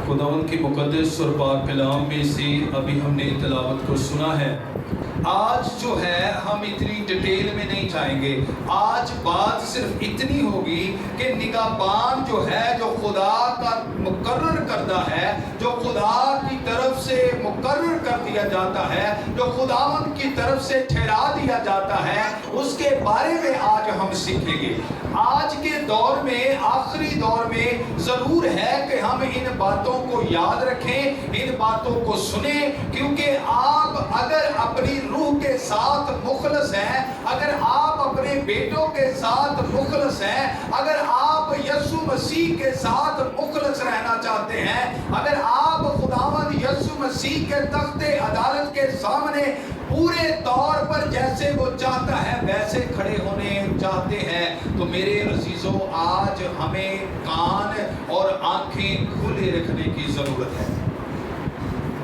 خداوند کی مقدس اور پاک کلام میں سے ابھی ہم نے تلاوت کو سنا ہے۔ آج جو ہے ہم اتنی ڈیٹیل میں نہیں جائیں گے۔ آج بات صرف اتنی ہوگی کہ نگہبان جو ہے، جو خدا کا مقرر کردہ ہے، جو خدا کی طرف سے مقرر کر دیا جاتا ہے، جو خداوند کی طرف سے ٹھہرا دیا جاتا ہے، اس کے بارے میں آج ہم سیکھیں گے۔ آج کے دور میں، آخری دور میں ضرور ہے کہ ہم ان باتوں کو یاد رکھیں، ان باتوں کو سنیں، کیونکہ آپ اگر اپنی روح کے ساتھ مخلص ہیں، اگر آپ اپنے بیٹوں کے ساتھ مخلص ہیں، اگر آپ یسوع مسیح کے ساتھ مخلص رہنا چاہتے ہیں، اگر آپ خداوند یسوع مسیح کے تخت عدالت کے سامنے پورے طور پر جیسے وہ چاہتا ہے ویسے کھڑے ہونے چاہتے ہیں، تو میرے عزیزوں آج ہمیں کان اور آنکھیں کھلے رکھنے کی ضرورت ہے۔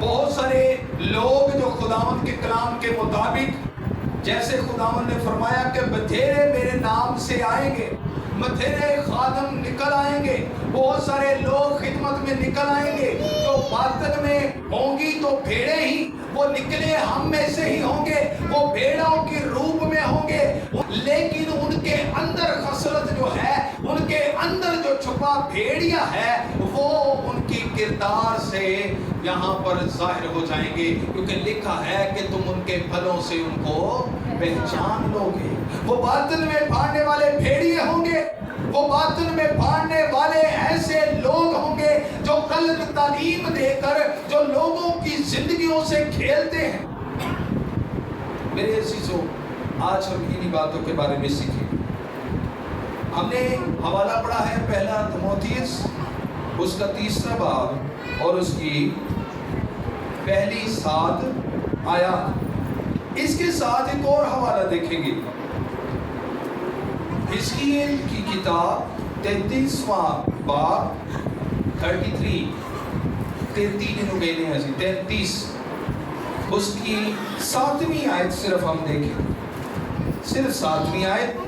بہت سارے لوگ جو خداوند کے کلام کے مطابق، جیسے خداوند نے فرمایا کہ بتھیرے میرے نام سے آئیں گے، بتھیرے خادم نکل آئیں گے، بہت سارے لوگ خدمت میں نکل آئیں گے، جو باطن میں ہوں گی تو بھیڑیں ہی، وہ نکلے ہم میں سے ہی ہوں گے، وہ بھیڑوں کی روپ میں ہوں گے، لیکن ان کے اندر خصلت جو ہے، ان کے اندر جو چھپا بھیڑیا ہے، وہ ان کی کردار سے یہاں پر ظاہر ہو جائیں گے، کیونکہ لکھا ہے کہ تم ان کے پھلوں سے ان کو پہچان لو گے۔ وہ باطن میں بھاڑنے والے بھیڑیے ہوں گے، وہ باطن میں بھاڑنے والے ایسے لوگ ہوں گے جو غلط تعلیم دے کر جو لوگوں کی زندگیوں سے کھیلتے ہیں۔ میرے عزیزوں آج ہم انہی باتوں کے بارے میں سیکھیں۔ ہم نے حوالہ پڑھا ہے پہلا تموتھیوس، اس کا 3 باب اور اس کی پہلی 7 آیات۔ اس کے ساتھ ایک اور حوالہ دیکھیں گے، حزقیل کی کتاب 33واں باب 33 اس کی 7ویں آیت صرف ہم دیکھیں، صرف 7ویں آیت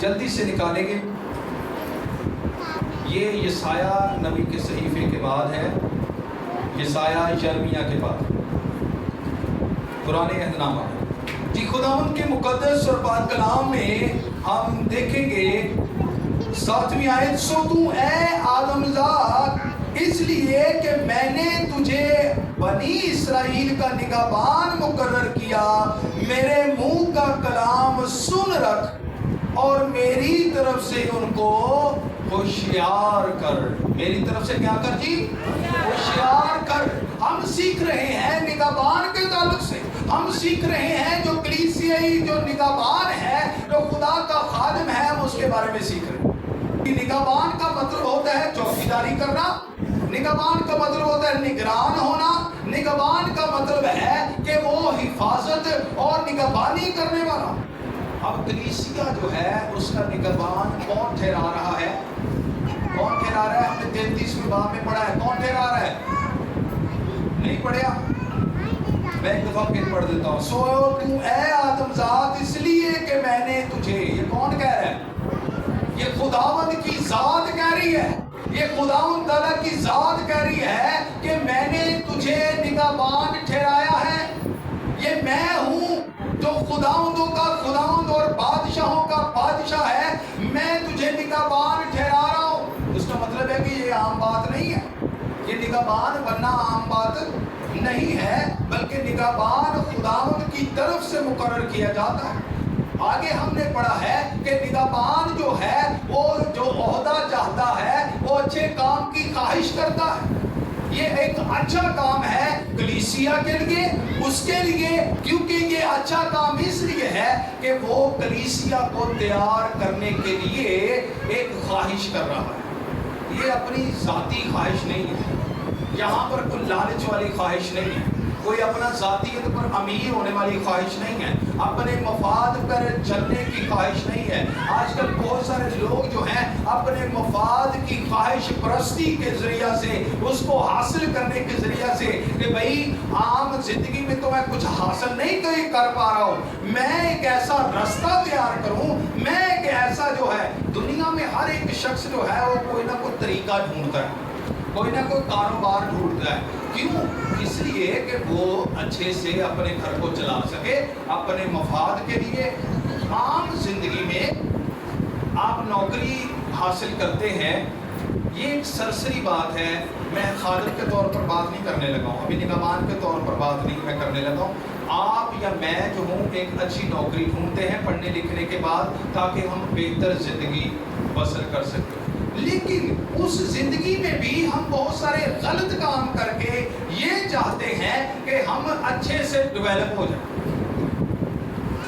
جلدی سے نکالیں گے۔ یہ یسایہ نبی کے صحیفے کے بعد ہے، یسایہ یرمیہ کے بعد قرآن عہد نامہ۔ جی خداوند کے مقدس اور پاک کلام میں ہم دیکھیں گے 7ویں آیت، سو تو اے آدم زاد اس لیے کہ میں نے تجھے بنی اسرائیل کا نگہبان مقرر کیا، میرے منہ کا کلام سن رکھ اور میری طرف سے ان کو ہوشیار کر۔ میری طرف سے کیا کر جی؟ ہوشیار کر۔ ہم سیکھ رہے ہیں نگہبان کے تعلق سے، ہم سیکھ رہے ہیں جو کلیسیائی جو نگہبان ہے، جو خدا کا خادم ہے، ہم اس کے بارے میں سیکھ رہے ہیں۔ نگہبان کا مطلب ہوتا ہے چوکیداری کرنا، نگہبان کا مطلب ہوتا ہے نگران ہونا، نگہبان کا مطلب ہے کہ وہ حفاظت اور نگہبانی کرنے والا۔ اب کلیسیا جو ہے اس کا نگہبان کون ٹھہرا رہا ہے؟ کون ٹھہرا رہا ہے؟ ہم نے 33ویں باب میں پڑھا ہے، کون ٹھہرا رہا ہے؟ نہیں پڑھیا؟ میں ایک دفعہ پھر پڑھ دیتا ہوں۔ سو تو اے آدم ذات اس لیے کہ میں نے تجھے، یہ کون کہہ رہا ہے؟ یہ خداوند کی ذات کہہ رہی ہے، یہ خداوند تعالیٰ کی ذات کہہ رہی ہے کہ میں نے تجھے نگہبان ٹھہرایا ہے۔ یہ میں ہوں جو خداوندوں کا خداوند اور بادشاہوں کا بادشاہ ہے، میں تجھے نگہبان ٹھہرا رہا ہوں۔ اس کا مطلب ہے کہ یہ عام بات نہیں ہے، یہ نگہبان بننا عام بات نہیں ہے، بلکہ نگہبان خداوند کی طرف سے مقرر کیا جاتا ہے۔ آگے ہم نے پڑھا ہے کہ نگہبان جو ہے وہ جو عہدہ چاہتا ہے وہ اچھے کام کی خواہش کرتا ہے۔ یہ ایک اچھا کام ہے کلیسیا کے لیے، اس کے لیے، کیونکہ یہ اچھا کام اس لیے ہے کہ وہ کلیسیا کو تیار کرنے کے لیے ایک خواہش کر رہا ہے۔ یہ اپنی ذاتی خواہش نہیں ہے، یہاں پر کوئی لالچ والی خواہش نہیں ہے، کوئی اپنا ذاتیت پر امیر ہونے والی خواہش نہیں ہے، اپنے مفاد پر چلنے کی خواہش نہیں ہے۔ آج کل بہت سارے لوگ جو ہیں اپنے مفاد کی خواہش پرستی کے ذریعہ سے، اس کو حاصل کرنے کے ذریعہ سے کہ بھئی عام زندگی میں تو میں کچھ حاصل نہیں کر پا رہا ہوں، میں ایک ایسا رستہ تیار کروں، میں ایک ایسا جو ہے، دنیا میں ہر ایک شخص جو ہے وہ کوئی نہ کوئی طریقہ ڈھونڈتا ہے، کوئی نہ کوئی کاروبار ڈھونڈتا ہے۔ کیوں؟ اس لیے کہ وہ اچھے سے اپنے گھر کو چلا سکے، اپنے مفاد کے لیے۔ عام زندگی میں آپ نوکری حاصل کرتے ہیں، یہ ایک سرسری بات ہے، میں خالد کے طور پر بات نہیں کرنے لگا ہوں، ابھی نگہبان کے طور پر بات نہیں میں کرنے لگا ہوں۔ آپ یا میں جو ہوں ایک اچھی نوکری ڈھونڈتے ہیں پڑھنے لکھنے کے بعد، تاکہ ہم بہتر زندگی بسر کر سکیں، لیکن اس زندگی میں بھی ہم بہت سارے غلط کام کر کے یہ چاہتے ہیں کہ ہم اچھے سے ڈیولپ ہو جائیں،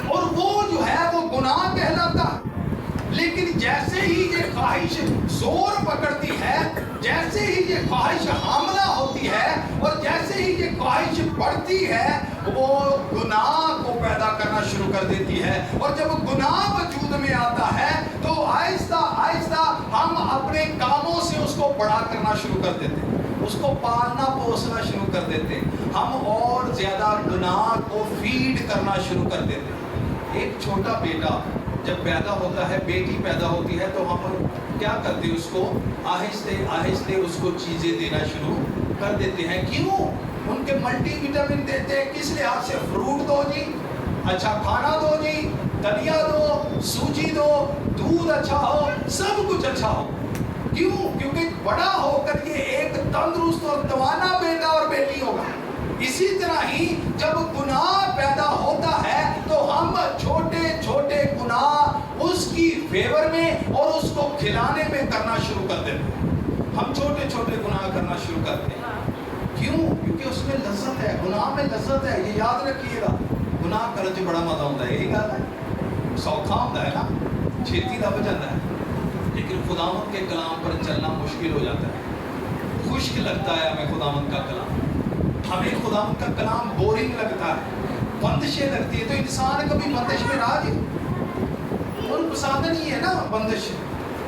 اور وہ جو ہے وہ گناہ کہلاتا ہے۔ لیکن جیسے ہی یہ خواہش زور پکڑتی ہے، جیسے ہی یہ خواہش حاملہ ہوتی ہے، اور جیسے ہی یہ خواہش بڑھتی ہے، وہ گناہ کو پیدا کرنا شروع کر دیتی ہے، اور جب گناہ وجود میں آتا ہے تو آہستہ آہستہ ہم اپنے کاموں سے اس کو بڑا کرنا شروع کر دیتے ہیں، اس کو پالنا پوسنا شروع کر دیتے ہیں، ہم اور زیادہ گناہ کو فیڈ کرنا شروع کر دیتے ہیں۔ ایک چھوٹا بیٹا جب پیدا ہوتا ہے، بیٹی پیدا ہوتی ہے، تو ہم کیا کرتے ہیں؟ اس کو آہستہ آہستہ اس کو چیزیں دینا شروع کر دیتے ہیں۔ کیوں؟ ان کے ملٹی وٹامن دیتے ہیں، کس لحاظ سے؟ فروٹ دو جی، اچھا کھانا دو جی، دلیا دو، سوجی دو، دودھ اچھا ہو، سب کچھ اچھا ہو۔ کیوں؟ کیونکہ بڑا ہو کر یہ ایک تندرست اور توانا بیٹا اور بیٹی ہوگا۔ اسی طرح ہی جب گناہ پیدا ہوتا ہے تو ہم چھوٹے چھوٹے گناہ اس کی فیور میں اور اس کو کھلانے میں کرنا شروع کر دیتے ہیں۔ ہم چھوٹے چھوٹے گناہ کرنا شروع کرتے ہیں۔ کیوں؟ کیونکہ اس میں لذت ہے، گناہ میں لذت ہے۔ یہ یاد رکھیے گا، گناہ کرنے سے بڑا مزہ ہوتا ہے، یہی گل ہے، سوکھا ہوتا ہے نا، چھیتی دب جاتا ہے، لیکن خداوند کے کلام پر چلنا مشکل ہو جاتا ہے، خشک لگتا ہے ہمیں خداوند کا کلام، ہمیں خداوند کا کلام بورنگ لگتا ہے، بندشیں لگتی ہے۔ تو انسان کبھی بندش میں رہا جی، اور پسند نہیں ہے نا بندش۔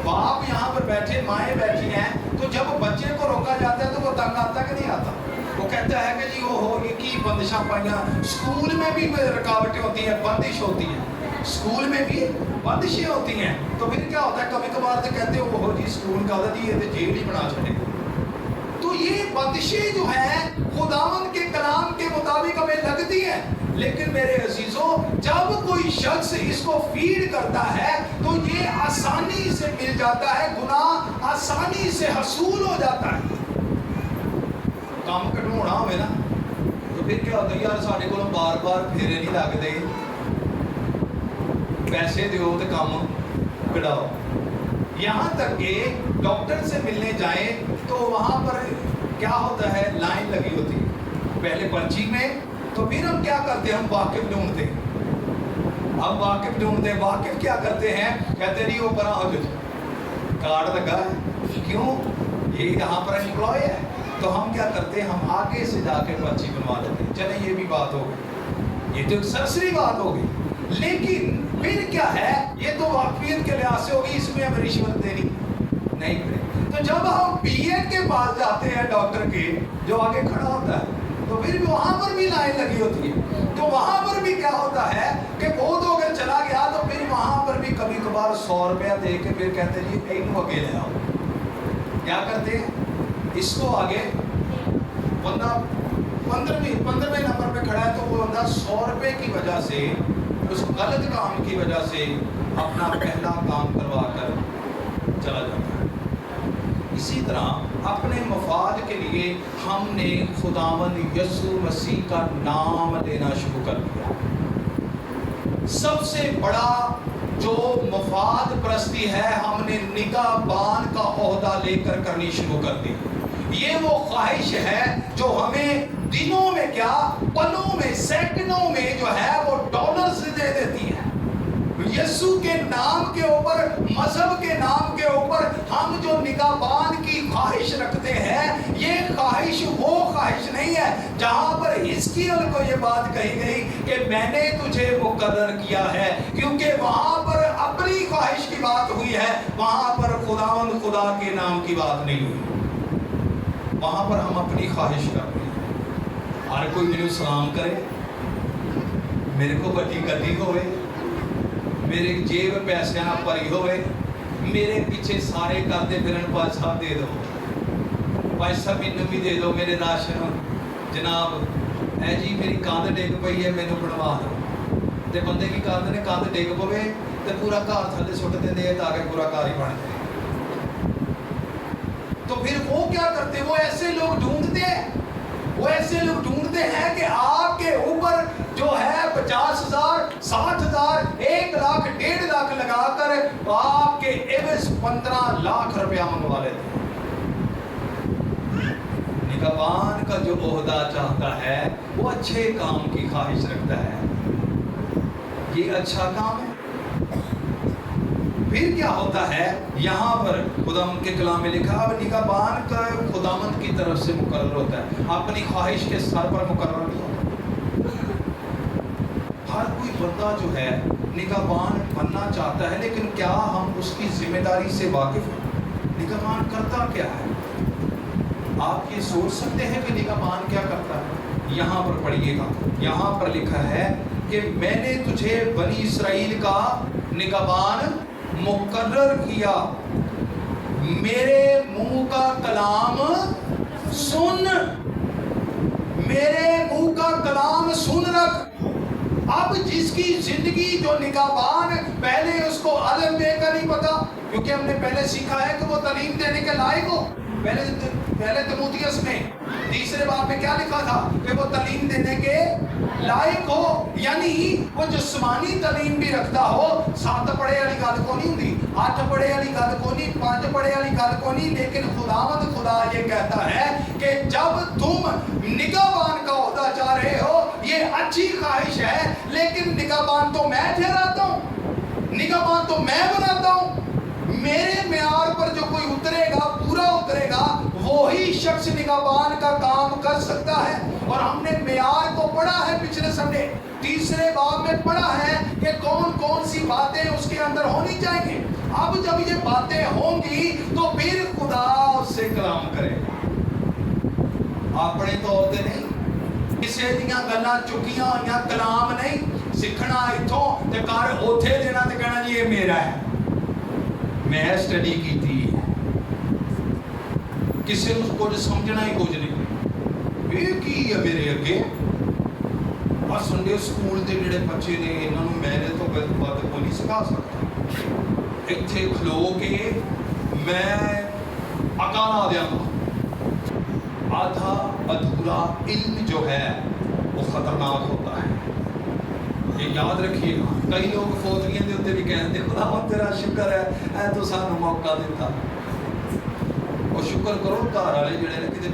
باپ یہاں پر بیٹھے، مائیں بیٹھی ہیں، تو جب بچے کو روکا جاتا ہے تو وہ تنگ آتا کہ نہیں آتا؟ وہ کہتا ہے کہ جی وہ ہو یہ کی بندشاں پائیاں۔ اسکول میں بھی رکاوٹیں ہوتی ہیں، بندش ہوتی ہیں، اسکول میں بھی بندشیں ہوتی ہیں، تو پھر کیا ہوتا ہے؟ کبھی کبھار تو کہتے ہو وہ جی اسکول کا جی یہ تو جیل ہی بنا چھڑے۔ تو یہ بندشیں جو ہیں خداوند کے کلام کے مطابق ہمیں لگتی ہیں، لیکن میرے عزیزوں جب کوئی شخص اس کو فیڈ کرتا ہے تو یہ آسانی سے مل جاتا ہے، گناہ آسانی سے حصول ہو جاتا ہے۔ کام کٹونا ہوئے نا تو پھر کیا ہوتا ہے؟ یار ساڑھے کو بار بار پھیرے نہیں لگتے، پیسے دیو تو کام کٹاؤ۔ یہاں تک کہ ڈاکٹر سے ملنے جائیں تو وہاں پر کیا ہوتا ہے؟ لائن لگی ہوتی ہے پہلے پرچی میں، تو پھر ہم کیا کرتے ہیں؟ ہم واقف ڈھونڈتے ہیں، ہم واقف ڈھونڈتے ہیں۔ واقف کیا کرتے ہیں؟ کہتے نہیں وہ بنا ہو کارڈ لگا ہے، کیوں؟ یہ یہاں پر امپلائی ہے، تو ہم کیا کرتے ہیں؟ ہم آگے سے جا کے پرچی بنوا لیتے ہیں۔ چلیں یہ بھی بات ہو گئی، یہ تو ایک سرسری بات ہو گئی، لیکن پھر کیا ہے؟ یہ تو واقفیت کے لحاظ سے ہوگی، اس میں ہمیں رشوت دینی نہیں پڑے۔ تو جب ہم پی ایڈ کے پاس جاتے ہیں ڈاکٹر کے جو آگے کھڑا ہوتا ہے، تو پھر بھی وہاں پر بھی لائن لگی ہوتی ہے، تو وہاں پر بھی کیا ہوتا ہے کہ بہت ہو کر چلا گیا تو پھر وہاں پر بھی کبھی کبھار 100 روپیہ دے کے پھر کہتے ہیں جی ایک اکیلے آؤ۔ کیا کرتے ہیں؟ اس کو آگے بندہ 15ویں نمبر پہ کھڑا ہے تو وہ بندہ 100 روپے کی وجہ سے، اس غلط کام کی وجہ سے اپنا پہلا کام کروا کر چلا جاتا ہے۔ اسی طرح اپنے مفاد کے لیے ہم نے خداوند یسوع مسیح کا نام لینا شروع کر دیا۔ سب سے بڑا جو مفاد پرستی ہے ہم نے نگہبان کا عہدہ لے کر کرنی شروع کر دی۔ یہ وہ خواہش ہے جو ہمیں دنوں میں کیا پلوں میں سیکنڈوں میں جو ہے وہ ڈالرز دے دیتی ہے۔ یسوع کے نام کے اوپر، مذہب کے نام کے اوپر ہم جو نگہبان کی خواہش رکھتے ہیں، یہ خواہش وہ خواہش خواہش نہیں ہے. جہاں پر حزقیل کو یہ بات کہی گئی کہ میں نے تجھے مقرر کیا ہے، کیونکہ وہاں پر اپنی خواہش کی بات ہوئی ہے، وہاں پر خداوند خدا کے نام کی بات نہیں ہوئی. وہاں پر ہم اپنی خواہش کرتے ہیں. ہر کوئی میرے سلام کرے، میرے کو بڑی گڈی ہوئے، میرے جیب پیسے نہ پری ہوئے، میرے پیچھے سارے کرتے پھرن پانچ صاحب دے دو، پانچ صاحب انہوں بھی دے دو میرے راشن، جناب اے جی میری کاندھ ڈگ پئی ہے مینوں بنوا دو. تے بندے کی کاندھ نے کاندھ ڈگ پوے تے پورا گھر تھلے سٹ دے دے تاکہ پورا گھر ہی بن جائے. تو پھر وہ کیا کرتے؟ وہ ایسے لوگ ڈھونڈتے ہیں، وہ ایسے لوگ ڈھونڈتے ہیں کہ آپ کے اوپر جو ہے 50,000 60,000 1 لاکھ 1.5 لاکھ لگا کر آپ کے عوض 15 لاکھ روپیہ منگوا لیتے ہیں. نگہبان کا جو عہدہ چاہتا ہے وہ اچھے کام کی خواہش رکھتا ہے. یہ اچھا کام ہے. پھر کیا ہوتا ہے؟ یہاں پر خداوند کے کلام میں لکھا اب نگہبان کا خداوند کی طرف سے مقرر ہوتا ہے، اپنی خواہش کے سر پر مقرر نہیں ہوتا. ہر کوئی بندہ جو ہے نگہبان بننا چاہتا ہے، لیکن کیا ہم اس کی ذمہ داری سے واقف ہیں؟ نگہبان کرتا کیا ہے؟ آپ یہ سوچ سکتے ہیں کہ نگہبان کیا کرتا ہے؟ یہاں پر پڑھیے گا، یہاں پر لکھا ہے کہ میں نے تجھے بنی اسرائیل کا نگہبان مقرر کیا، میرے منہ کا کلام سن، میرے منہ کا کلام سن رکھ. اب جس کی زندگی جو نگہبان پہلے اس کو علم بے کا نہیں پتا، کیونکہ ہم نے پہلے سیکھا ہے کہ وہ تعلیم دینے کے لائق ہو. پہلے تموتھیوس میں 3 باب میں کیا لکھا تھا کہ وہ تعلیم دینے کے لائق ہو، یعنی وہ جسمانی تعلیم بھی رکھتا ہو. 7 پڑھے والی گل کو نہیں ہوتی، 8 پڑھے والی گل کو نہیں، 5 پڑھے والی گل کو نہیں. لیکن خداوند خدا یہ کہتا ہے کہ جب تم نگہبان کا عہدہ چاہ رہے ہو یہ اچھی خواہش ہے، لیکن نگہبان تو میں ٹھہراتا ہوں، نگہبان تو میں بناتا ہوں. میرے معیار پر جو کوئی اترے گا، پورا اترے گا، وہی شخص نگہبان کا کام کر سکتا ہے. اور ہم نے معیار کو پڑھا ہے پچھلے سنڈے 3 باب میں پڑھا ہے کہ کون کون سی باتیں اس کے اندر ہونی چاہیے. اب جب یہ باتیں ہوں گی تو پھر خدا اس سے کلام کرے گا. اپنے طور پہ نہیں، کسی دیاں گلاں چکیاں ہوئیاں کلام نہیں. سیکھنا اتھوں تے کر اوتھے دینا تے کہنا جی یہ میرا ہے، میں سٹڈی کی تھی. کسی نے کچھ سمجھنا ہی کچھ نہیں. یہ کی ہے میرے اگے؟ اور سنڈے سکول دے جڑے بچے نے انہوں نے میں نے تو بات کو نہیں سکھا سکتا. اتھے کھلو کے میں اکانا دیا گا. آدھا ادھورا علم جو ہے وہ خطرناک ہوتا ہے. یہ یاد رکھیے گا. کئی لوگ فوتگیاں دے ہوتے بھی کہتے ہیں خدا تیرا شکر ہے اے تو سانو موقع دیتا. وہ شکر کرو گھر والے جڑے نے کتے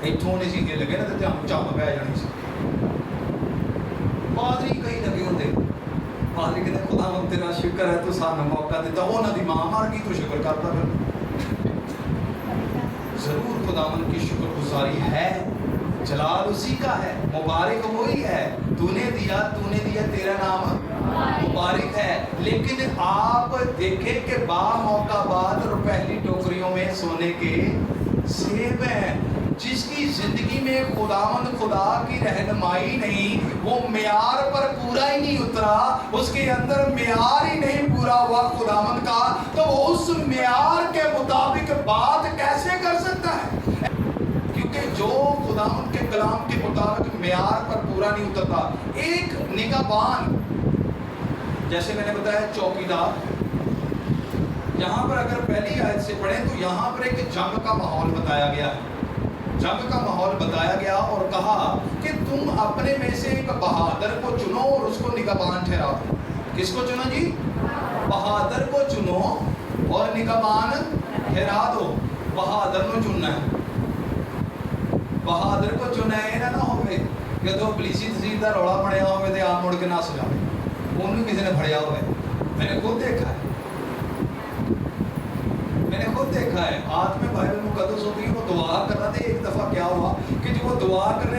اتھوں نہیں سی لگے نا تے چم پی جانی سی. پادری کئی لگے ہوتے، پادری کہتے خدا تیرا شکر ہے تو سانو موقع دیتا. انہاں دی ماں مار گئی تو شکر کرتا پھر. ضرور خداوند کی شکر گزاری ہے، جلال اسی کا ہے، مبارک وہی ہے. تو نے دیا تیرا نام مبارک ہے. لیکن آپ دیکھیں کہ با موقع بعد پہلی ٹوکریوں میں سونے کے سیب ہیں. جس کی زندگی میں خداوند خدا کی رہنمائی نہیں، وہ معیار پر پورا ہی نہیں اترا، اس کے اندر معیار ہی نہیں پورا ہوا خداوند کا، تو وہ اس معیار کے مطابق بات کیسے کر سکتا ہے؟ کیونکہ جو خداوند کے کلام کے مطابق معیار پر پورا نہیں اترتا. ایک نگہبان جیسے میں نے بتایا چوکیدار، یہاں پر اگر پہلی آیت سے پڑھیں تو یہاں پر ایک جنگ کا ماحول بتایا گیا ہے. جنگ کا ماحول بتایا گیا اور کہا کہ تم اپنے میں سے ایک بہادر کو چنو اور اس کو نگہبان ٹھہراؤ. کس کو چنو جی؟ بہادر کو چنو اور نگہبان ٹھہرا دو. بہادر کو چننا ہے، بہادر کو چننا ہے نہ ہوئے کہ تو پولیسی تحصیل کا روڑا پڑیا ہوئے تو آپ مڑ کے نہ سجاوے. انہوں کسی نے پھڑیا ہوا ہے. میں نے خود دیکھا ہے، میں نے خود دیکھا ہے. ہاتھ میں بائبل مقدس ہوتی ہے، وہ دعا کر رہا تھا. ایک دفعہ کیا ہوا کہ جو وہ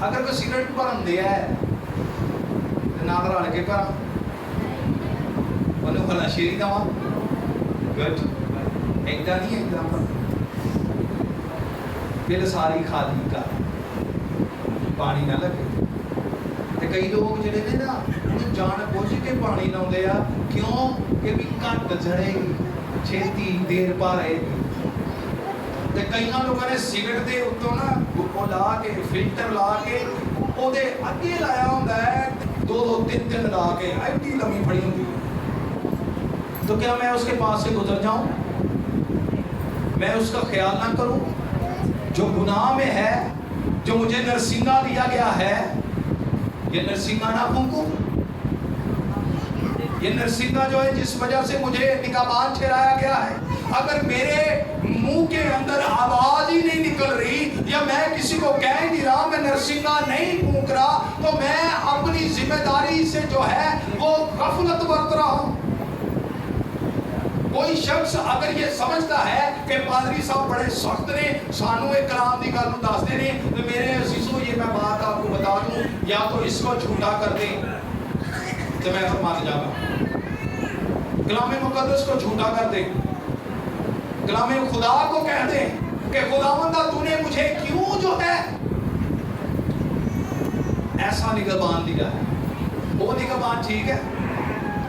اگر کوئی سگریٹ بھرن دیا ہے نال رل کے بھرا انہوں بھلا شیری دوا گڈ ایدا نہیں ایدا بل ساری خالی کر پانی نہ لگے تے کئی لوگ جڑے نے نا جان بوجھ کے پانی لاؤندے آ کیوں کہ بھی گھٹ جڑے گی چھتی دیر پا رہے گی تے کئی لوگوں نے سگریٹ دے اتوں نا وہ لا کے فلٹر لا کے او دے اگے لایا ہوندا ہے 2-3 لا کے ایڈی لمبی پڑی ہوندی ہے تو کیا میں اس کے پاس سے گزر جاؤں میں اس کا خیال نہ کروں جو گناہ میں ہے جو مجھے نرسنگا دیا گیا ہے یہ نرسنگا نہ پھونکوں یہ نرسنگا جو ہے جس وجہ سے مجھے نکابان ٹھہرایا گیا ہے اگر میرے منہ کے اندر آواز ہی نہیں نکل رہی یا میں کسی کو کہہ نہیں رہا میں نرسنگا نہیں پھونک رہا تو میں اپنی ذمہ داری سے جو ہے وہ غفلت برت رہا ہوں کوئی شخص اگر یہ سمجھتا ہے کہ پادری صاحب بڑے سخت نے سانو ایک کلام دی گل دس دے نے تو میرے عزیزوں یہ میں بات آپ کو بتا دوں یا تو اس کو جھوٹا کر دیں تو میں مان جاؤں گا کلام مقدس کو جھوٹا کر دیں کلام خدا کو کہہ دیں کہ خداوندہ تو نے مجھے کیوں جو ہے ایسا نگہبان دیا ہے وہ نگہبان ٹھیک ہے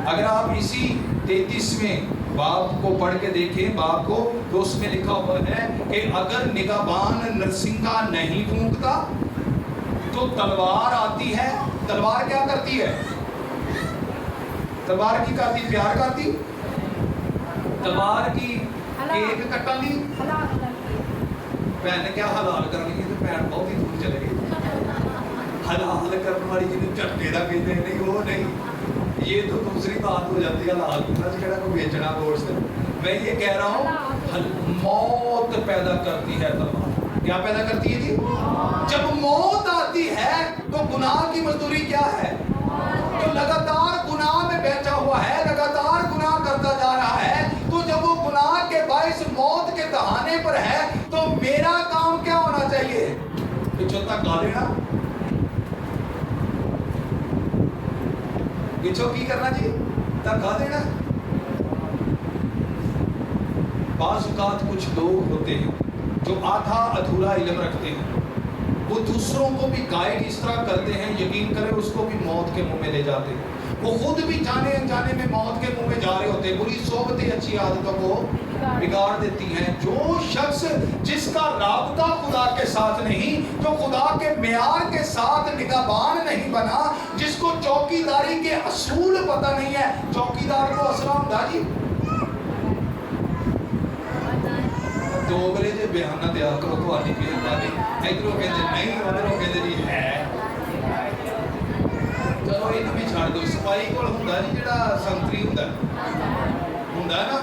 اگر آپ اسی 33ویں باب کو پڑھ کے دیکھیں باب کو تو اس میں لکھا ہوا ہے کہ اگر نگہبان نرسنگا نہیں پھونکتا تو تلوار آتی ہے تلوار کیا کرتی ہے تلوار کی کرتی پیار کرتی تلوار کی ایک کٹن لی بہن نے کیا حلال کرنی ہے تو بہن بہت ہی دور چلے گئی حلال کرنے والی جنہیں چٹے دا کہتے ہیں نہیں وہ نہیں یہ تو دوسری بات ہو جاتی ہے حلال کرنا جڑا کو بیچنا گوشت میں یہ کہہ رہا ہوں موت پیدا کرتی ہے تلوار کیا پیدا کرتی ہے جی جب موت آتی ہے تو گناہ کی مزدوری کیا ہے تو لگاتار گناہ میں بیٹھا ہوا ہے لگاتار گناہ کرتا جا رہا ہے تو جب وہ گناہ کے باعث موت کے دہانے پر ہے تو میرا کام کیا ہونا چاہیے پچھو تک گا لینا پچھو کی کرنا جی تک گا دینا بعض اوقات کچھ لوگ ہوتے ہیں جو آدھا ادھورا علم رکھتے ہیں وہ دوسروں کو بھی گائیڈ اس طرح کرتے ہیں یقین کریں اس کو بھی موت کے منہ میں لے جاتے ہیں وہ خود بھی جانے انجانے میں موت کے منہ میں جا رہے ہوتے ہیں بری صحبتیں اچھی عادتوں کو بگاڑ دیتی ہیں جو شخص جس کا رابطہ خدا کے ساتھ نہیں جو خدا کے معیار کے ساتھ نگہبان نہیں بنا جس کو چوکیداری کے اصول پتہ نہیں ہے چوکیدار کو اسلام دا جی دو بلے جے بیانہ دیا کرو تو آنی کی اللہ نہیں ادھروں کہتے نہیں ادھروں کہتے جی ہے چلو یہ بھی چھاڑ دو سپاہی کو ہوندا نہیں جڑا سنتری ہوندا ہے نا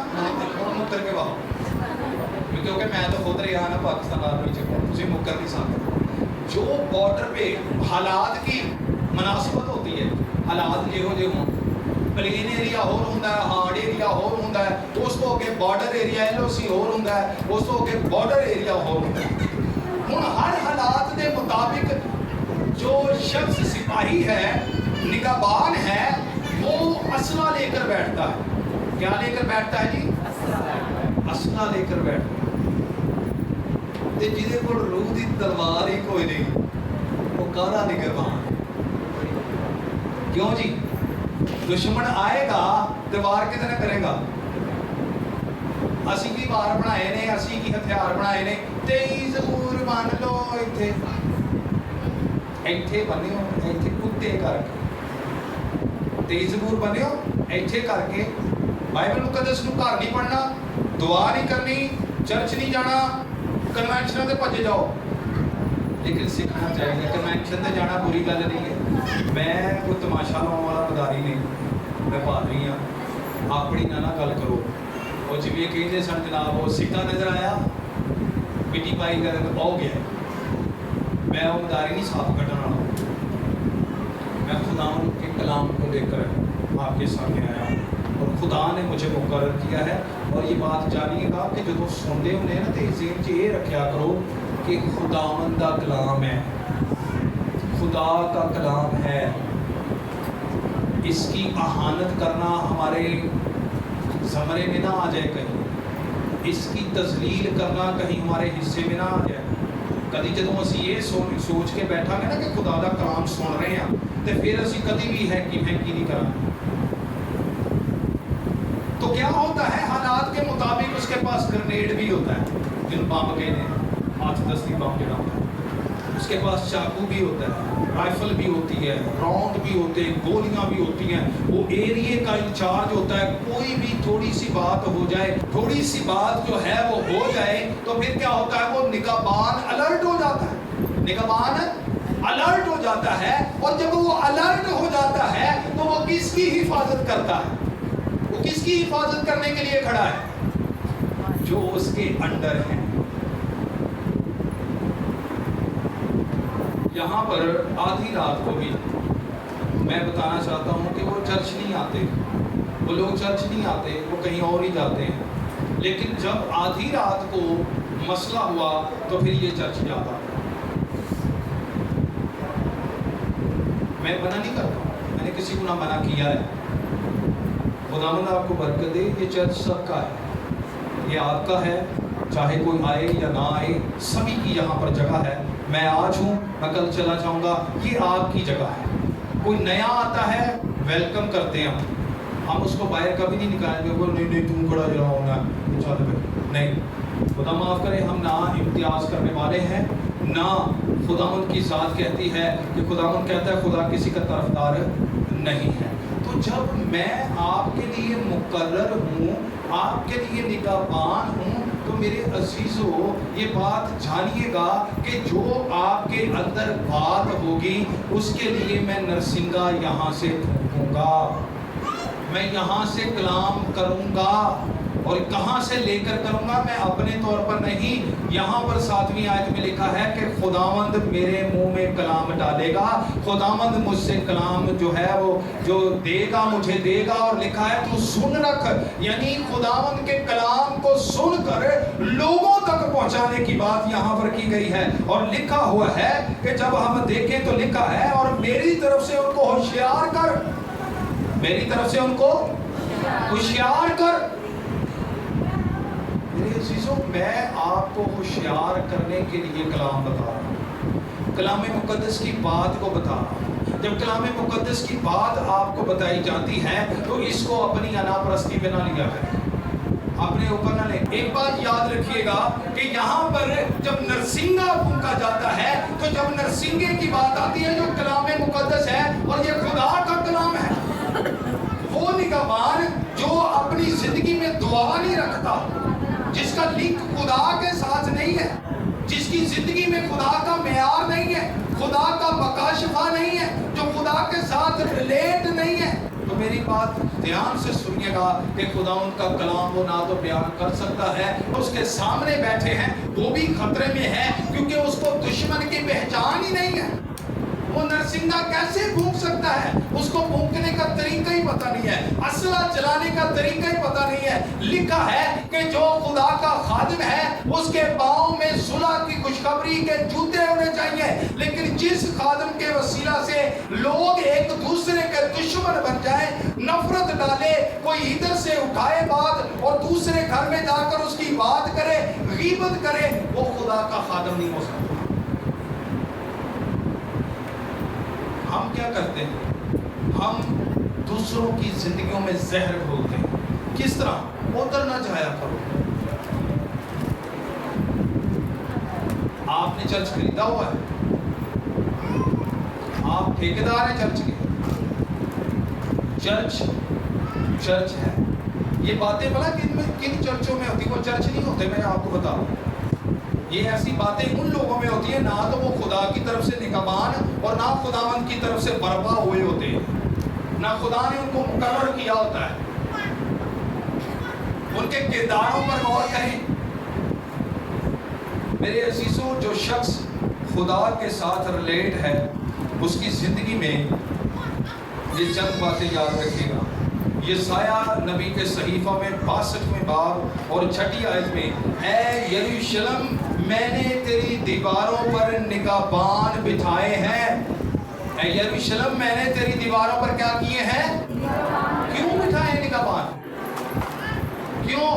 مکر کے باہر کیونکہ میں تو خود رہا نا پاکستان آرمی چکا تسی مکر نہیں ساتھ جو بارڈر پہ حالات کی مناسبت ہوتی ہے حالات یہ ہو جو ہوں پلین ایریا ہور ہوندا ہے ہارڈ ایریا ہور ہوندا ہے اس کو اگے بارڈر ایریا ایل او سی ہور ہوندا ہے اس کو اگے بارڈر ایریا ہور ہوندا ہے ہن ہر حالات دے مطابق جو شخص سپاہی ہے نگہبان ہے وہ اسلحہ لے کر بیٹھتا ہے کیا لے کر بیٹھتا ہے جی اسلحہ لے کر بیٹھتا ہے تے جہدے کول روح دی تلوار ہی کوئی نہیں وہ کالا نگہبان کیوں جی دشمن آئے گا تو وار کتنے کرے گا اسی کی وار بنائے نے اسی کی ہتھیار بنائے نے 23 زبور مان لو ایتھے ایتھے بنیو ایتھے کتے کر کے 23 زبور بنیو ایتھے کر کے بائبل مقدس نو گھر نہیں پڑھنا دعا نہیں کرنی چرچ نہیں جانا کنونشن تے بھج جاؤ لیکن سیکھنا چاہیے کنونشن تے جانا بری گل نہیں ہے میں کوئی تماشا لاؤن والا مداری نہیں میں پادری ہاں اپنی نہ گل کرو وہ جی کہتے سن جناب وہ سکہ نظر آیا مٹی پائی کر آؤ گیا میں وہ مداری نہیں صاف کٹنے والا میں خدا کے کلام کو لے کر آپ کے سامنے آیا اور خدا نے مجھے مقرر کیا ہے اور یہ بات جانیے گا کہ جو سنتے ہونے نا تو ذہن یہ رکھیا کرو کہ خداوند دا کلام ہے خدا کا کلام ہے، اس کی اہانت کرنا ہمارے زمرے میں نہ آ جائے، کہیں اس کی تذلیل کرنا کہیں ہمارے حصے میں نہ آ جائے۔ کدی جدوں اسی یہ سوچ کے بیٹھا گے نا کہ خدا کا کلام سن رہے ہیں تو پھر اسی کدی بھی ہے کہ نہیں کرا، تو کیا ہوتا ہے حالات کے مطابق اس کے پاس گرنیڈ بھی ہوتا ہے، جن بم کے ہاتھ دستی بم جڑا ہوتا ہے، اس کے پاس چاقو بھی ہوتا ہے، رائفل بھی ہوتی ہے، راؤنڈ بھی ہوتے ہیں، گولیاں بھی ہوتی ہیں، وہ ایریے کا انچارج ہوتا ہے۔ کوئی بھی تھوڑی سی بات ہو جائے، تھوڑی سی بات جو ہے وہ ہو جائے تو پھر کیا ہوتا ہے، وہ نگہبان الرٹ ہو جاتا ہے، نگہبان الرٹ ہو جاتا ہے، اور جب وہ الرٹ ہو جاتا ہے تو وہ کس کی حفاظت کرتا ہے؟ وہ کس کی حفاظت کرنے کے لیے کھڑا ہے؟ جو اس کے انڈر ہے۔ یہاں پر آدھی رات کو بھی میں بتانا چاہتا ہوں کہ وہ چرچ نہیں آتے، وہ لوگ چرچ نہیں آتے، وہ کہیں اور ہی جاتے ہیں، لیکن جب آدھی رات کو مسئلہ ہوا تو پھر یہ چرچ جاتا۔ میں منع نہیں کرتا، میں نے کسی کو نہ منع کیا ہے، خداوند آپ کو برکت دے، یہ چرچ سب کا ہے، یہ آپ کا ہے، چاہے کوئی آئے یا نہ آئے، سبھی کی یہاں پر جگہ ہے۔ میں آج ہوں، میں کل چلا جاؤں گا، یہ آپ کی جگہ ہے۔ کوئی نیا آتا ہے ویلکم کرتے ہیں، ہم اس کو باہر کبھی نہیں نکالیں گے، نہیں تم کھڑا جا ہونا نہیں، خدا معاف کرے، ہم نہ امتیاز کرنے والے ہیں، نہ خداوند کی ذات کہتی ہے کہ خداوند کہتا ہے خدا کسی کا طرفدار نہیں ہے۔ تو جب میں آپ کے لیے مقرر ہوں، آپ کے لیے نگہبان ہوں، تو میرے عزیزو یہ بات جانیے گا کہ جو آپ کے اندر بات ہوگی اس کے لیے میں نرسنگا یہاں سے پھونکوں گا، میں یہاں سے کلام کروں گا، اور کہاں سے لے کر کروں گا؟ میں اپنے طور پر نہیں، یہاں پر 7ویں آیت میں لکھا ہے کہ خداوند میرے منہ میں کلام ڈالے گا، خداوند مجھ سے کلام جو ہے وہ جو دے گا مجھے دے گا، اور لکھا ہے تو سن رکھ، یعنی خداوند کے کلام کو سن کر لوگوں تک پہنچانے کی بات یہاں پر کی گئی ہے، اور لکھا ہوا ہے کہ جب ہم دیکھیں تو لکھا ہے اور میری طرف سے ان کو ہوشیار کر، میری طرف سے ان کو ہوشیار کر۔ میرے عزیزوں میں آپ کو ہوشیار کرنے کے لیے کلام بتا رہا ہوں، کلام مقدس کی بات کو بتا رہا ہوں۔ جب کلام مقدس کی بات آپ کو بتائی جاتی ہے تو اس کو اپنی انا پرستی پہ نہ لیا جائے، اپنے اوپر نہ لیں۔ ایک بات یاد رکھیے گا کہ یہاں پر جب نرسنگا پھونکا جاتا ہے تو جب نرسنگے کی بات آتی ہے جو کلام مقدس ہے اور یہ خدا کا کلام ہے، وہ نگہبان جو اپنی زندگی میں دعا نہیں رکھتا، جس کا لنک خدا کے ساتھ نہیں ہے، جس کی زندگی میں خدا کا معیار نہیں ہے، خدا کا مکاشفہ نہیں ہے، جو خدا کے ساتھ ریلیٹ نہیں ہے، تو میری بات دھیان سے سنیے گا کہ خدا ان کا کلام وہ نہ تو بیان کر سکتا ہے، اس کے سامنے بیٹھے ہیں وہ بھی خطرے میں ہے کیونکہ اس کو دشمن کی پہچان ہی نہیں ہے۔ وہ نرسنگا کیسے پھونک سکتا ہے؟ اس کو پھونکنے کا طریقہ ہی پتہ نہیں ہے، اسلحہ چلانے کا طریقہ ہی پتہ نہیں ہے۔ لکھا ہے کہ جو خدا کا خادم ہے اس کے پاؤں میں صلح کی خوشخبری کے جوتے ہونے چاہیے، لیکن جس خادم کے وسیلہ سے لوگ ایک دوسرے کے دشمن بن جائیں، نفرت ڈالے، کوئی ادھر سے اٹھائے بات اور دوسرے گھر میں جا کر اس کی بات کرے، غیبت کرے، وہ خدا کا خادم نہیں ہو سکتا۔ ہم کیا کرتے ہیں؟ ہم دوسروں کی زندگیوں میں زہر گھولتے ہیں۔ کس طرح؟ ادھر نہ جایا کرو۔ آپ نے چرچ خریدا ہوا ہے، آپ ٹھیکیدار ہیں چرچ کے، چرچ ہے۔ یہ باتیں بلا کن چرچوں میں ہوتی، وہ چرچ نہیں ہوتے، میں آپ کو بتا رہا ہوں۔ یہ ایسی باتیں ان لوگوں میں ہوتی ہیں نہ تو وہ خدا کی طرف سے نگہبان اور نہ خداوند کی طرف سے برپا ہوئے ہوتے ہیں، نہ خدا نے ان کو مقرر کیا ہوتا ہے۔ ان کے کرداروں پر غور کریں میرے عزیزوں، جو شخص خدا کے ساتھ ریلیٹ ہے اس کی زندگی میں یہ چند باتیں یاد رکھے گا۔ یسایہ نبی کے صحیفہ میں 62ویں باب اور 6 آیت میں، اے یروشلم میں نے تیری دیواروں پر نگہبان بٹھائے ہیں، اے یروشلم میں نے تیری دیواروں پر کیا کیے ہیں؟ کیوں بٹھائے نگہبان؟ کیوں؟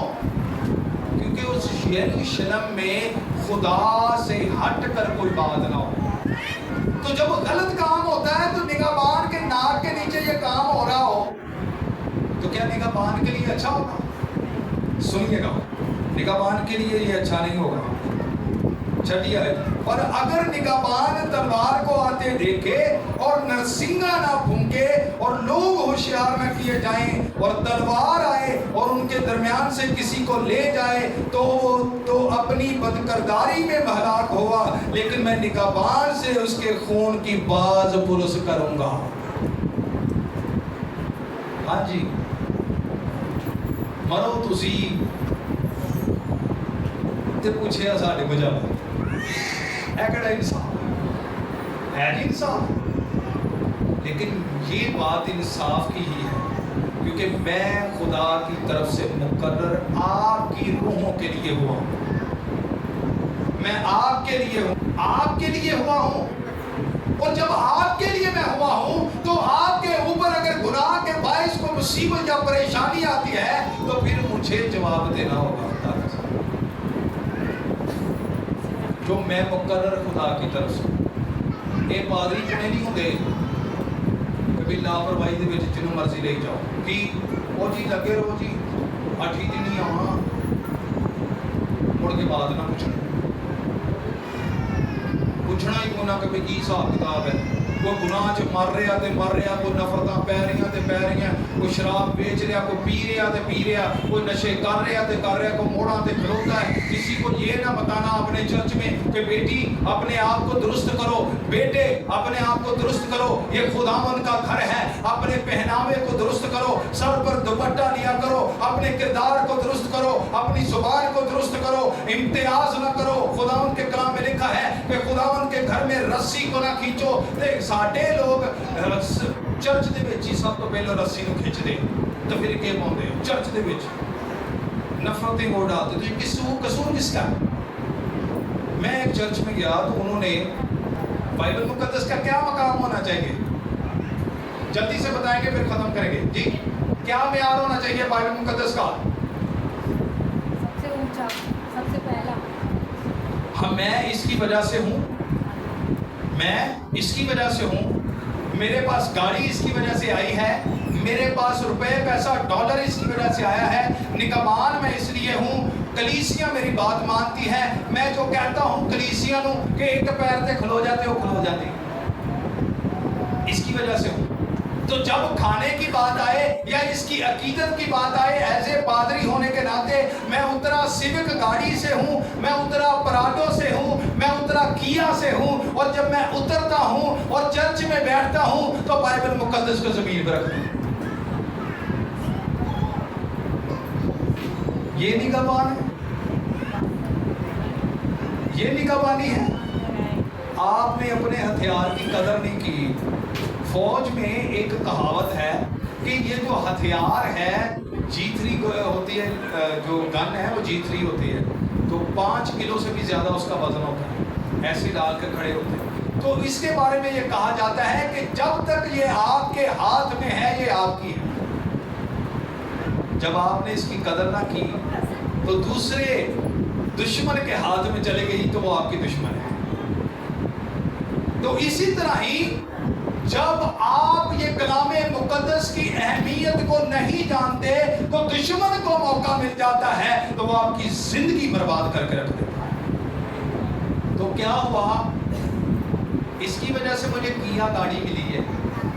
کیونکہ اس یروشلم میں خدا سے ہٹ کر کوئی بات نہ ہو. تو جب غلط کام ہوتا ہے تو نگہبان کے ناک کے نیچے یہ کام ہو رہا ہو تو کیا نگہبان کے لیے اچھا ہوگا؟ سنیے گا، نگہبان کے لیے یہ اچھا نہیں ہوگا. چلیے، اور اگر نگہبان تلوار کو آتے دیکھے اور نرسنگا نہ پھونکے اور لوگ ہوشیار نہ کیے جائیں اور تلوار آئے اور ان کے درمیان سے کسی کو لے جائے تو اپنی بدکرداری میں ہلاک ہوا، لیکن میں نگہبان سے اس کے خون کی باز پرس کروں گا. ہاں جی، مرو تسی تے پوچھے ساڈے کو جب اے کہڑا انصاف ہے جی؟ انصاف. لیکن یہ بات انصاف کی ہی ہے، کیونکہ میں خدا کی طرف سے مقرر آپ کی روحوں کے لیے ہوا ہوں. میں آپ کے لیے ہوں، آپ کے لیے ہوا ہوں. اور جب آپ کے لیے میں ہوا ہوں تو آپ کے اوپر اگر گناہ کے باعث کو مصیبت یا پریشانی آتی ہے تو پھر مجھے جواب دینا ہوگا. جو میں مقرر خدا کی طرف سے. یہ پادری کنے نہیں ہوتے کبھی لاپرواہی دے وچ جنوں مرضی لے جاؤ کہ وہ جی لگے رہو جی 8 دن ہی آنا مڑ کے بعد نہ پوچھنا ہی کونا کہ بھئی کی حساب کتاب ہے. کوئی گناہ چ مر رہا تے مر رہا، کوئی نفرتاں پہ رہی تے پہ رہی، کوئی شراب بیچ رہا، کوئی پی رہا تے پی رہا، کوئی نشے کر رہا تے کر رہا، کوئی موڑاں تے کھلوتا ہے. کسی کو یہ نہ بتانا اپنے چرچ میں کہ بیٹی اپنے آپ کو درست کرو، بیٹے اپنے آپ کو درست کرو، یہ خداوند کا گھر ہے. اپنے پہناوے کو درست کرو، سر پر دوپٹہ لیا کرو، اپنے کردار کو درست کرو، اپنی زبان کو درست کرو، امتیاز نہ کرو. خداوند کے کلام میں لکھا ہے کہ خداوند کے گھر میں رسی کو نہ کھینچو. ساڈے لوگ چرچ دے وچ ہی سب تو پہلے رسی نو کھچ دے تو پھر کے پاؤندے چرچ دے وچ نفرتیں ہو ڈالتے. تو یہ قصور کس کا؟ میں ایک چرچ میں گیا تو انہوں نے بائبل مقدس کا کیا مقام ہونا چاہیے، جلدی سے بتائیں گے پھر ختم کریں گے. جی کیا معیار ہونا چاہیے بائبل مقدس کا؟ سب سے اونچا، سب سے پہلا. ہاں، میں اس کی وجہ سے ہوں، میں اس کی وجہ سے ہوں، میرے پاس گاڑی اس کی وجہ سے آئی ہے، میرے پاس روپے پیسہ ڈالر اس کی وجہ سے آیا ہے، نگہبان میں اس لیے ہوں، کلیسیا میری بات مانتی ہے. میں جو کہتا ہوں کلیسیا نو کہ ایک پیر تے کھلو جاتے ہو کھلو جاتے، اس کی وجہ سے ہوں. تو جب کھانے کی بات آئے یا اس کی عقیدت کی بات آئے، ایسے پادری ہونے کے ناطے میں اترا سیوک گاڑی سے ہوں، میں اترا پراڈو سے ہوں، میں اترا کیا سے ہوں. اور جب میں اترتا ہوں اور چرچ میں بیٹھتا ہوں تو بائبل مقدس کو زمین پر رکھتا ہوں. یہ نگہبان ہے، یہ نگہبانی ہے. آپ نے اپنے ہتھیار کی قدر نہیں کی. فوج میں ایک کہاوت ہے کہ یہ جو ہتھیار ہے G3 ہوتی ہے، جو گن ہے وہ G3 ہوتی ہے، تو 5 کلو سے بھی زیادہ اس کا وزن ہوتا ہے، ایسے ڈال کر کھڑے ہوتے ہیں. تو اس کے بارے میں یہ کہا جاتا ہے کہ جب تک یہ آپ کے ہاتھ میں ہے یہ آپ کی ہے. جب آپ نے اس کی قدر نہ کی تو دوسرے دشمن کے ہاتھ میں چلے گئی تو وہ آپ کی دشمن ہے. تو اسی طرح ہی جب آپ یہ کلام مقدس کی اہمیت کو نہیں جانتے تو دشمن کو موقع مل جاتا ہے تو وہ آپ کی زندگی برباد کر کے رکھ دیتا ہے. تو کیا ہوا؟ اس کی وجہ سے مجھے کیا گاڑی ملی ہے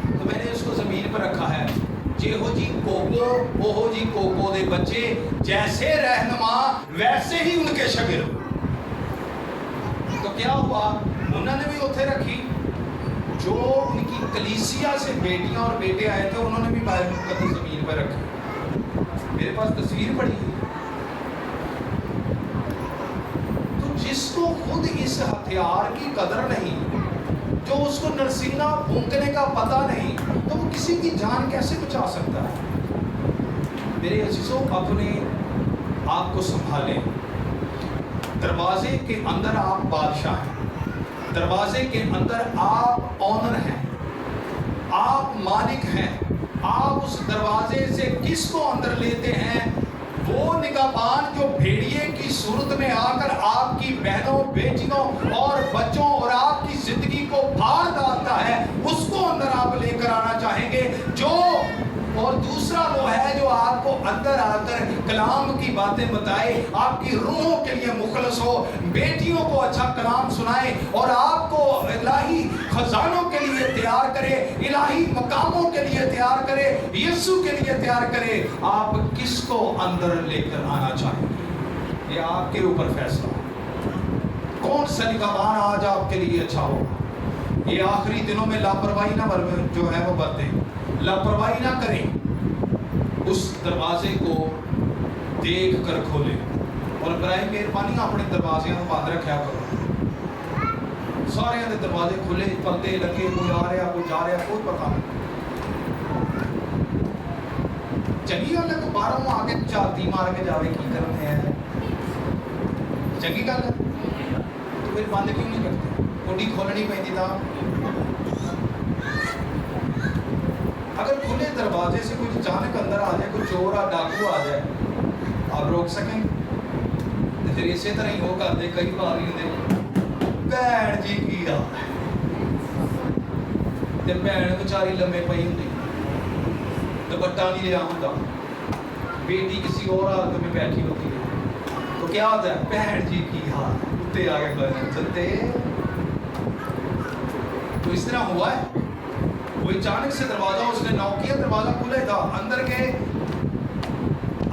تو میں نے اس کو زمین پر رکھا ہے. جیہو جی کوکو اوہو جی کوکو دے بچے، جیسے رہنما ویسے ہی ان کے شاگرد. تو کیا ہوا؟ انہوں نے بھی اتھے رکھی. جو ان کی کلیسیا سے بیٹیاں اور بیٹے آئے تھے انہوں نے بھی بائبل مقدس زمین پر رکھی. میرے پاس تصویر پڑی ہے. تو جس کو خود اس ہتھیار کی قدر نہیں، جو اس کو نرسنگا پھونکنے کا پتہ نہیں، تو وہ کسی کی جان کیسے بچا سکتا ہے؟ میرے عزیزوں، اپنے آپ کو سنبھالیں. دروازے کے اندر آپ بادشاہ ہیں، دروازے کے اندر آپ آنر ہیں، آپ مالک ہیں. آپ اس دروازے سے کس کو اندر لیتے ہیں؟ وہ نگہبان جو بھیڑیے کی صورت میں آ کر آپ کی بہنوں، بیٹیوں اور بچوں اور آپ کی زندگی کو پھاڑ ڈالتا ہے، اس کو اندر آپ لے کر آنا چاہیں گے. اور دوسرا وہ ہے جو آپ کو اندر آ کر کلام کی باتیں بتائے، آپ کی روحوں کے لیے مخلص ہو، بیٹیوں کو اچھا کلام سنائے اور آپ کو الہی خزانوں کے لیے تیار کرے، الہی مقاموں کے لیے تیار کرے، یسوع کے لیے تیار کرے. آپ کس کو اندر لے کر آنا چاہیں گے؟ یہ آپ کے اوپر فیصلہ ہے. کون سا نگہبان آج آپ کے لیے اچھا ہوگا؟ یہ آخری دنوں میں لاپرواہی نہ جو ہے وہ برتیں، لاپرواہی نہ کریں. اس دروازے کو دیکھ کر کھولیں اور برائے مہربانی اپنے دروازے بند رکھا کرو. سارے دے دروازے کھلے، پردے لگے، کوئی آ رہا کوئی جا رہا، کوئی پتہ نہیں. چنگی گل ہے تو باہروں آ کے چاتی مار کے جاوے کی کرتے ہیں، چنگی گل ہے تو پھر بند کیوں نہیں کرتے؟ کوڈی کھولنی پہنتی تھا. اگر کھلے دروازے سے کوئی اچانک اندر آ جائے، کوئی چور آ ڈاکو آ جائے، آپ روک سکیں؟ تو پھر اسی طرح ہی وہ کر دے. کئی بار ہی ہوتے بھین جی کی آ بھین بچاری لمے پئی ہوتی، دوپٹہ نہیں لیا ہوتا، بیٹی کسی اور حالت میں بیٹھی ہوتی ہے، تو کیا ہوتا ہے؟ بہن جی کی حال اتنے آ کے بن چلتے. تو اس طرح ہوا ہے. وہ اچانک سے دروازہ اس نے نوک کیا، دروازہ کھلا ہی تھا، اندر گئے.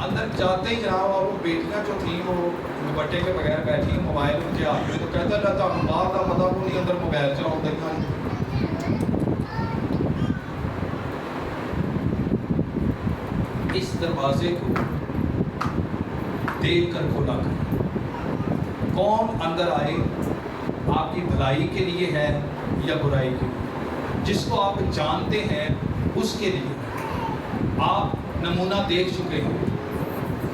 اندر جاتے ہی جناب اور وہ بیٹیاں جو تھیں وہ دوپٹے کے بغیر بیٹھی، موبائل ان کے ہاتھ میں. تو کہتا رہتا باہر کا پتا کو نہیں، اندر موبائل چلاؤ دیکھا. اس دروازے کو دیکھ کر کھولا کر کون اندر آئے، آپ کی بھلائی کے لیے ہے یا برائی کے لیے. جس کو آپ جانتے ہیں اس کے لیے آپ نمونہ دیکھ چکے ہیں.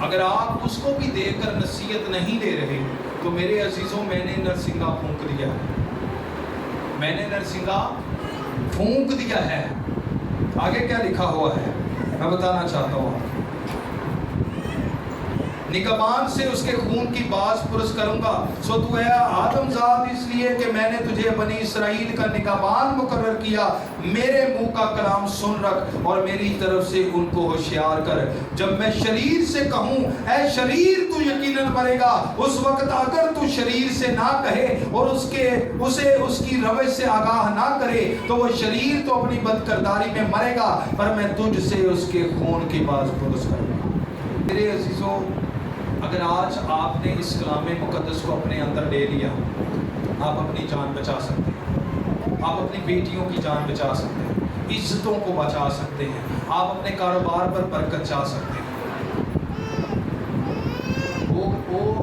اگر آپ اس کو بھی دیکھ کر نصیحت نہیں دے رہے تو میرے عزیزوں میں نے نرسنگا پھونک دیا ہے. میں نے نرسنگا پھونک دیا ہے. آگے کیا لکھا ہوا ہے میں بتانا چاہتا ہوں. نگہبان سے اس کے خون کی باز پرس کروں گا. سو تو ہے آدم زاد اس لیے کہ میں نے تجھے بنی اسرائیل کا نگہبان مقرر کیا. میرے منہ کا کلام سن رکھ اور میری طرف سے ان کو ہوشیار کر. جب میں شریر سے کہوں اے شریر تو یقیناً مرے گا، اس وقت اگر تو شریر سے نہ کہے اور اسے اس کی روش سے آگاہ نہ کرے تو وہ شریر تو اپنی بدکرداری میں مرے گا، پر میں تجھ سے اس کے خون کی باز پرس کروں گا. میرے عزیزوں، اگر آج آپ نے اس کلام مقدس کو اپنے اندر لے لیا، آپ اپنی جان بچا سکتے ہیں، آپ اپنی بیٹیوں کی جان بچا سکتے ہیں، عزتوں کو بچا سکتے ہیں، آپ اپنے کاروبار پر برکت چاہ سکتے ہیں.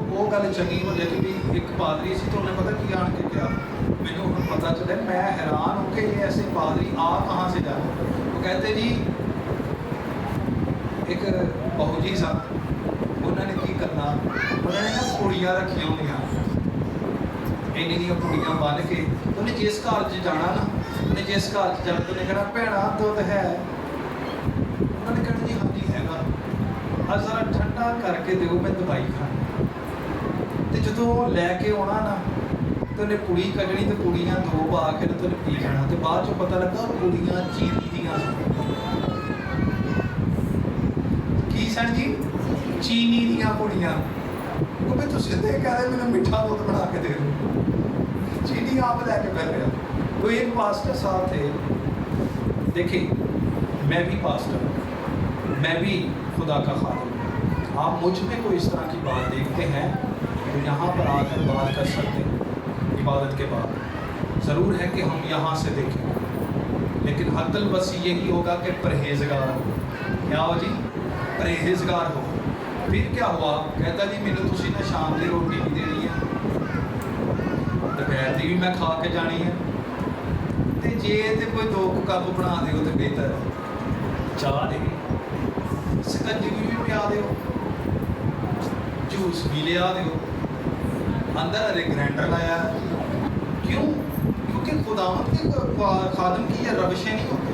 وہ گل چنگی ہو جائے کہ ایک پادری سی تو انہیں پتہ کیا آن کے کیا مجھے پتہ چلے، میں حیران ہوں کہ یہ ایسے پادری آ کہاں سے جائے. وہ کہتے جی ایک بہو جی صاحب انہوں نے کی کرنا، انہوں نے نا کڑیاں رکھیاں ہوئی، انہیں کڑیاں بن کے انہیں جس گھر جانا نا، انہیں جس گھر جانا تو انہیں کہنا بھیڑا دودھ ہے، انہوں نے کہنا جی ہاں جی ہے گا، ذرا ٹھنڈا کر کے دیو میں دوائی کھانی. تو جدو لے کے آنا نا تو انہیں کڑی کھڑنی تو کڑیاں دو پا کے تو انہیں پی جانا. تو بعد چ پتہ لگا کڑیاں چینی دیاں کی سن جی، چینی دیاں کڑیاں. وہ بھی تو سیدھے کہہ رہے میں میٹھا دودھ بنا کے دے دوں، چینی آپ لے کے پہ رہے. تو ایک پاسٹر صاحب تھے، دیکھیں میں بھی پاسٹر ہوں، میں بھی خدا کا خادم ہوں. آپ مجھ میں کوئی اس طرح کی بات دیکھتے ہیں تو یہاں پر آ کر بات کر سکتے ہیں. عبادت کے بعد ضرور ہے کہ ہم یہاں سے دیکھیں، لیکن حد الوسیع یہی ہوگا کہ پرہیزگار ہو. کیا ہو جی؟ پرہیزگار ہو. پھر کیا ہوا؟ کہتا جی مینوں تسی نے شام کی روٹی بھی دینی ہے، دوپہر کی بھی میں کھا کے جانی ہے، تے جے تے کوئی 2 کپ بنا دیو تو بہتر ہے، چاہ دے سکنجی بھی پیا دیو، جوس بھی لیا دیو، اندر ارے گرینڈر لایا ہے. کیوں؟ کیونکہ خداوند کے خادم کی یہ روشیں نہیں ہوتی.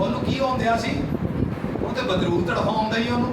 ਉਹਨੂੰ ਕੀ ਹੁੰਦਿਆ ਸੀ? ਉਹ ਤੇ ਬਦਰੂ ਤੜਫਾਉਂਦਾ ਹੀ ਉਹਨੂੰ।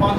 5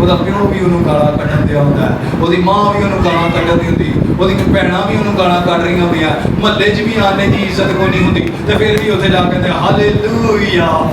ਉਹਦਾ ਪਿਓ ਵੀ ਉਹਨੂੰ ਗਾਲਾਂ ਕੱਢਣ ਦਿਆ ਹੁੰਦਾ, ਉਹਦੀ ਮਾਂ ਵੀ ਉਹਨੂੰ ਗਾਲਾਂ ਕੱਢਦੀ ਹੁੰਦੀ, ਉਹਦੀ ਭੈਣਾਂ ਵੀ ਉਹਨੂੰ ਗਾਲਾਂ ਕੱਢ ਰਹੀਆਂ ਹੁੰਦੀਆਂ, ਮਹੱਲੇ 'ਚ ਵੀ ਆਨੇ ਦੀ ਇੱਜ਼ਤ ਕੋਈ ਨਹੀਂ ਹੁੰਦੀ, ਤੇ ਫਿਰ ਵੀ ਉੱਥੇ ਜਾ ਕੇ ਕਹਿੰਦੇ ਹਾਲੇਲੂਇਆ